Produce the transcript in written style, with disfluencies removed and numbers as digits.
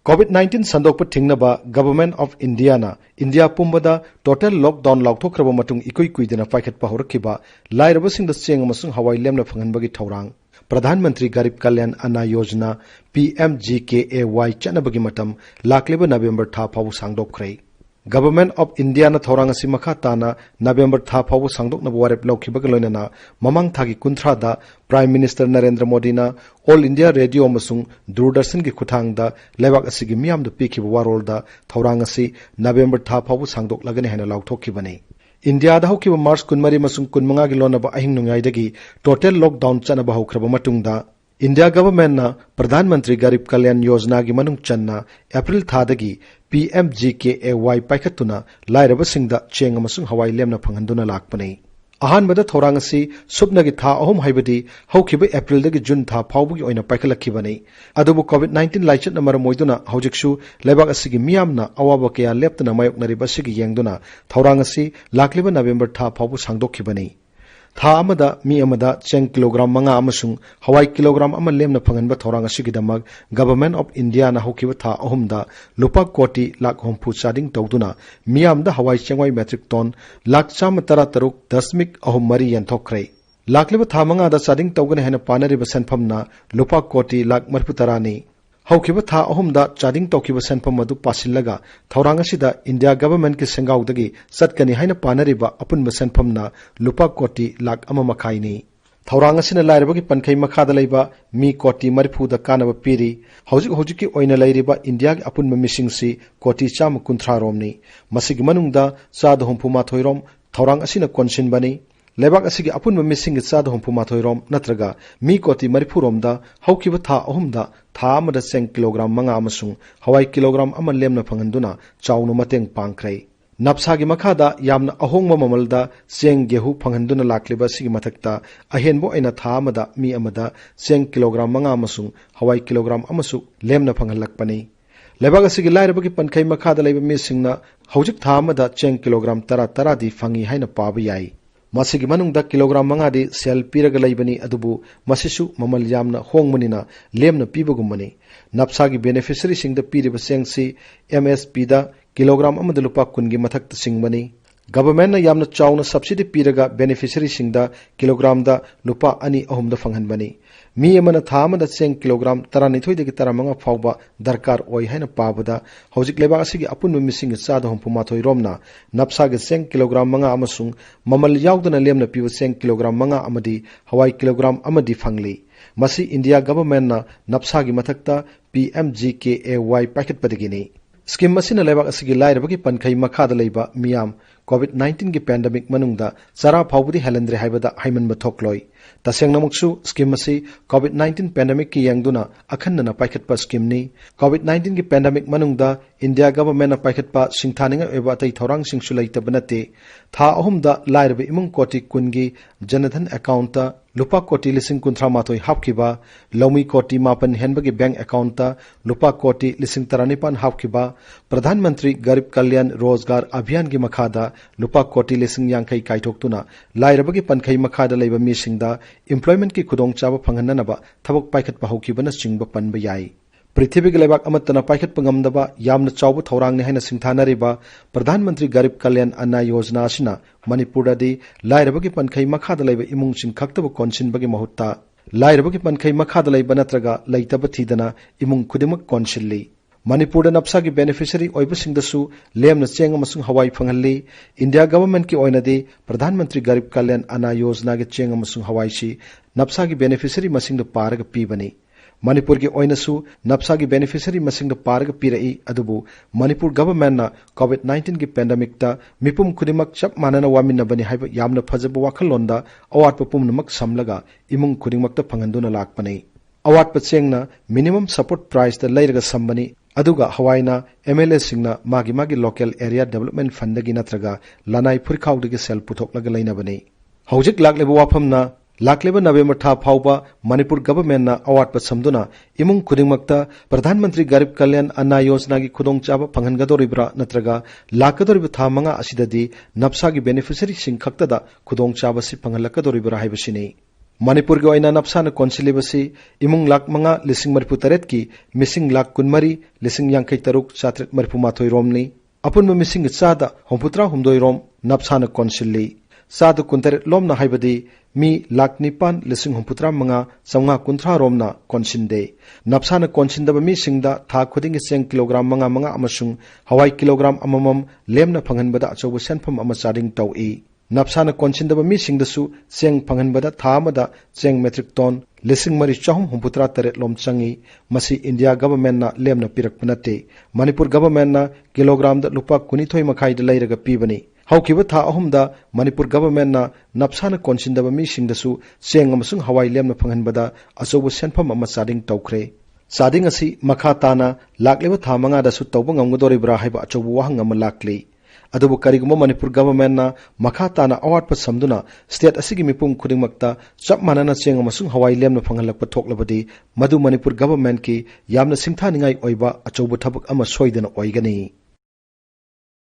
COVID-19 संदोकप थिंगनबा government of India ना इंडिया पुंबदा टोटल लॉकडाउन लाउथोखरबा मटुंग इकुई कुइदना पाइखटपा हौरखिबा लाइरबसिंग द चेंग अमसुंग हवाई लेमना फंगनबगी थौरांग प्रधानमंत्री गरीब कल्याण अन्न योजना PMGKAY चनबगी मतम लाक्लेबा नवंबर था फाउ सांगदोखरै गवर्नमेंट ऑफ इंडिया ना थौरांग असि मखा ताना नवंबर था फाउ सांगदोकना वारेप लौखिबगा लोइनना ममंग थागी कुंथ्रादा प्राइम मिनिस्टर नरेंद्र मोदी ना ऑल इंडिया रेडियो अमसुंग दूरदर्शन की खुथांगदा लेबाक असिगी मियामद पीखिबा वारोलदा थौरांग असि नवंबर था फाउ सांगदोकलगने हेना लाउथोखिबने इंडिया दा हौकिबा मार्च कुनमरी मसुंग कुनमंगा गी लोनबा अहिंग नुंगाइदगी टोटल लॉकडाउन चनबा हौखरबा मतुंगदा इंडिया गवर्नमेंट ना प्रधानमंत्री गरीब कल्याण योजना की मनुंग चन्ना अप्रैल थादगी PMGKAY पाइखतुना लाइरबसिंगदा चेंग अमसुंग हवाई लेमना फंगनदुना लाकपने अहानबदा थौरांग असि सुबनगी था अहुम हाइबदी हौखिबा अप्रैल दगी जून था फाउबगी ओइना पाइखलखिबने अदुबु COVID-19 लाइचत नमर मोइदुना हौजिकसु लेबाक असिगी मियामना अवाबा कया लेप्तना मायोकनरिबसिगी येंगदुना थौरांग असि लाक्लिबा नवंबर था फाउबु सांगदोखिबने था अमदा मी अमदा चेंग किलोग्राम मंगा अमसुंग हवाई किलोग्राम अमा लेमना फंगनबा थौरांग असिगिदमक गवर्नमेंट ऑफ इंडिया ना हौखिबा था अहुमदा लुपा कोटी लाख हुम्फु चादिंग तौदुना मियामदा हवाई चेंगवाई मेट्रिक टन लाख 113.3 यंथोखरै लाक्लिबा था मंगादा चादिंग तौगने हेना पानरिबा सेनफमना लुपा कोटी लाख 40 हौखिबा था अहुमदा चादिंग तौखिबा सेनफम मदु पासिल्लगा थौरांग असिदा इंडिया गवर्नमेंट की सेंगाउदगी सत्कनी हाइना पानरिबा अपुनबा सेनफमना लुपा कोटी लाख 1 मखाइनी थौरांग असिना लाइरबगी पनखै मखादा लैबा मी कोटी 40 कानबा पीरी हौजिक ओइना लैरिबा इंडिया की अपुनबा मिसिंगसी कोटी 130 रोमनी मसिगी मनुंगदा 134 रोम थौरांग असिना कोनसिनबनी लेबाक असिगी अपुनबा मिसिंग 134 रोम नत्रगा मी कोटी 40 रोमदा हौखिबा था अहुमदा था अमदा चेंग किलोग्राम मंगा अमसुंग हवाई किलोग्राम अमा लेमना फंगनदुना चाउनु मतेंग पांखरै नपसागी मखादा यामना अहोंगबा ममलदा चेंग गेहू फंगनदुना लाक्लिबा सिगी मथक्ता अहेनबो अइना था अमदा मी अमदा चेंग किलोग्राम मंगा अमसुंग हवाई किलोग्राम अमसु लेमना फंगनलकपनी लेबाक असिगी लाइरबगी पनखै मखादा लैबा मिसिंगना हौजिक था अमदा चेंग किलोग्राम 10 दी फंगी हाइना पाबा याई मसिगी मनुंगदा किलोग्राम मंगादी सेल पीरगा लैबनी अदुबु मसिसु ममल यामना होंगमनिना लेमना पीबगुमनी नपसागी बेनिफिशियरी सिंगदा पीरिबा सेंगसी MSP दा किलोग्राम अमदा लुपा 10 गी मथक्ता सिंगमनी गवर्नमेंट ना यामना चाउना सब्सिडी पीरगा बेनिफिशियरी सिंगदा किलोग्राम दा लुपा 2-3 दा फंगनबनी मी अमना था अमदा चेंग किलोग्राम 12 दगी 15 फाउबा दरकार ओइ हैना पाबदा हौजिक लेबा असिगी अपुन मिसिंग 134 रोमना नपसागे चेंग किलोग्राम मंगा अमसुंग ममल याउदना लेमना पीबा चेंग किलोग्राम मंगा अमदी हवाई किलोग्राम अमदी फंगली मसी इंडिया गवर्नमेंट ना नपसागी मथक्ता PMGKAY पाइखतपदगिनी स्कीम मसिना लेबाक असिगी लाइरबगी पनखै मखादा लैबा मियाम COVID-19 की पैंडेमिक मनुंगदा चरा फाउबदी हेलंद्रे हाइबदा हाइमनबा थोकलोय तसेंगनमुक्सु स्कीम मसि COVID-19 पैंडेमिक की यंगदुना अखन्नना पाइखतपा स्कीमनी COVID-19 की पैंडेमिक मनुंगदा इंडिया गवर्नमेंट ना पाइखतपा सिंथानिंगा एबा तै थौरांग सिंगसु लैतब नते था अहुमदा लाइरबा इमुंग कोटी कुनगी जनधन अकाउंट लुपा कोटी 1,30 हापखिबा लौमी कोटी 9 हेनबगी बैंक अकाउंट लुपा कोटी 19 हापखिबा प्रधानमंत्री गरीब कल्याण रोजगार अभियान की मखादा लुपा कोटी 50 काइथोक्तुना लाइरबगी पनखै मखादा लैबा मिसिंगदा एम्प्लॉयमेंट की खुदोंचाबा फंगननबा थबक पाइखतपा हौखिबना चिंगबा पनबा याई पृथ्वी के लेबाक अमतना पाइखतपा ngамदबा यामना चाउबा थौरांगने हैना सिंथानरिबा प्रधानमंत्री गरीब कल्याण अन्न योजना असिना मणिपुरदि लाइरबगी पनखै मखादा लैबा इमुंगसिंग खक्तबा कोनसिनबगी महुत्ता लाइरबगी पनखै मखादा लैबा नत्रगा लैतबा थीदना इमुंग खुदिमक कोनसिल्ली मणिपुर नपसागी बेनिफिशियरी ओइबसिंगदसु लेमना चेंग अमसुंग हवाई फंगल्ली इंडिया गवर्नमेंट की ओइनदि प्रधानमंत्री गरीब कल्याण अन्न योजना के चेंग अमसुंग हवाईसी नपसागी बेनिफिशियरी मसिंग पारग पीबनी मणिपुर की ओइनसु नपसागी बेनिफिशियरी मसिंग पारग पीरई अदुबु मणिपुर गवर्नमेंट ना COVID-19 की पैंडेमिक ता मिपुम खुदिमक चप मानना वामिनबनी हाइबा यामना फजब वाखलोंदा अवाटप पुमनमक समलगा इमुंग खुदिमक फंगंदुना लाकपने अवाटप चेंगना मिनिमम सपोर्ट प्राइस ता लैरगा संबनी अदुगा हवाईना MLA सिंगना मागी लोकल एरिया डेवलपमेंट फंडगी नत्रगा लानाई फुरखाउदगी सेल पुथोकलगा लैनबनी हौजिक लाक्लेबा वाफमना लाक्लेबा नवंबर था फाउबा मणिपुर गवर्नमेंट ना अवाटप समदुना इमुंग खुदिमक्ता प्रधानमंत्री गरीब कल्याण अन्न योजना की खुदोंचाबा फंगनगदोरिब्रा नत्रगा लाकदोरिबा था मंगा असिददी नपसागी बेनिफिशियरी सिंग खक्तदा खुदोंचाबा सि फंगलकदोरिब्रा हाइबसिनी Manipur go ina napsana konsilibasi imung lak manga lising maripu taret ki missing lak kunmari lising yangkai taruk satret maripu mathoi romni apun missing sada homputra humdoi rom napsana konsili sada kuntaret lomna haibadi mi lak nipan lising homputra manga samnga kuntra romna konsinde napsana konsindaba mi singda tha khuding seng kilogram manga amasung hawai kilogram amamam lemna phanganbada achobu senpham ama charing tawi Napsana konsindaba mi singdasu seng phanganbada tha amada seng metric ton lising mari chahum humputra taret lom changi masi India government na lemna pirakpanate Manipur government na kilogram da lupa kunithoi makhai da lairaga pibani haukiba tha ahumda Manipur government na napsana konsindaba mi singdasu seng amasung hawai lemna phanganbada achobu senpham ama chading tawkhre chading asi makha tana lakleba tha manga da su tawba ngamgodoribra haiba achobu wahang ama lakli Adubu kariguma Manipur government na makha tana award pa samduna state asigi mipum khudingmakta chap manana cheng amasung hawai lemna phangalakpa thoklabadi madu Manipur government ki yamna singthaningai oiba achobu thabak ama soidana oigani